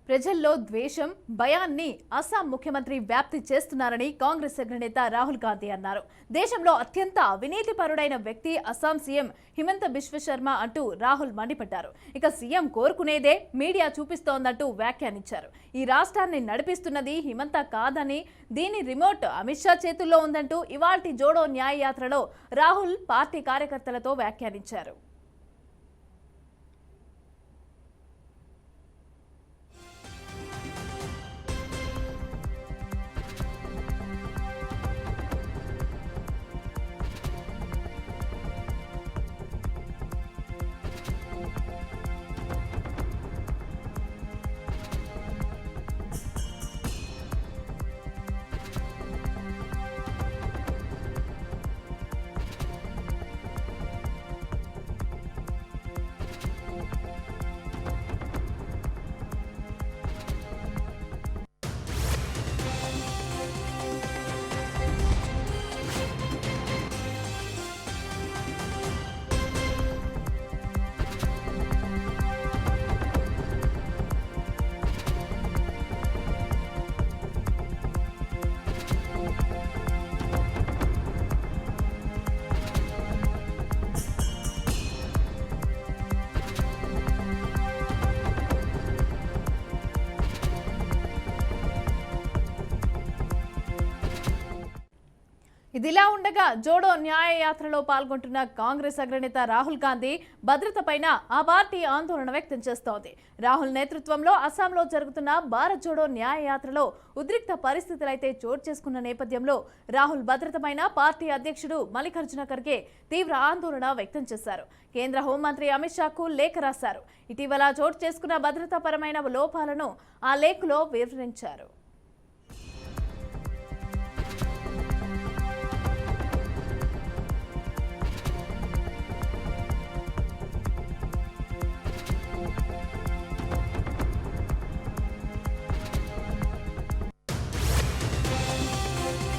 ప్రజల్లో ద్వేషం, భయాన్ని అస్సాం ముఖ్యమంత్రి వ్యాప్తి చేస్తున్నారని కాంగ్రెస్ అగ్రనేత రాహుల్ గాంధీ అన్నారు. దేశంలో అత్యంత అవినీతిపరుడైన వ్యక్తి అస్సాం సీఎం హిమంత బిశ్వ శర్మ అంటూ రాహుల్ మండిపడ్డారు. ఇక సీఎం కోరుకునేదే మీడియా చూపిస్తోందంటూ వ్యాఖ్యానించారు. ఈ రాష్ట్రాన్ని నడిపిస్తున్నది హిమంత కాదని, దీని రిమోట్ అమిత్ షా చేతుల్లో ఉందంటూ ఇవాల్టి జోడో న్యాయ యాత్రలో రాహుల్ పార్టీ కార్యకర్తలతో వ్యాఖ్యానించారు. ఇదిలా ఉండగా జోడో న్యాయ యాత్రలో పాల్గొంటున్న కాంగ్రెస్ అగ్రనేత రాహుల్ గాంధీ భద్రతపైన ఆ పార్టీ ఆందోళన వ్యక్తం చేస్తోంది. రాహుల్ నేతృత్వంలో అస్సాంలో జరుగుతున్న భారత్ జోడో న్యాయ యాత్రలో ఉద్రిక్త పరిస్థితులైతే చోటు చేసుకున్న నేపథ్యంలో రాహుల్ భద్రతపైన పార్టీ అధ్యక్షుడు మల్లికార్జున ఖర్గే తీవ్ర ఆందోళన వ్యక్తం చేశారు. కేంద్ర హోంమంత్రి అమిత్ షాకు లేఖ రాశారు. ఇటీవల చోటు చేసుకున్న భద్రతాపరమైన లోపాలను ఆ లేఖలో వివరించారు.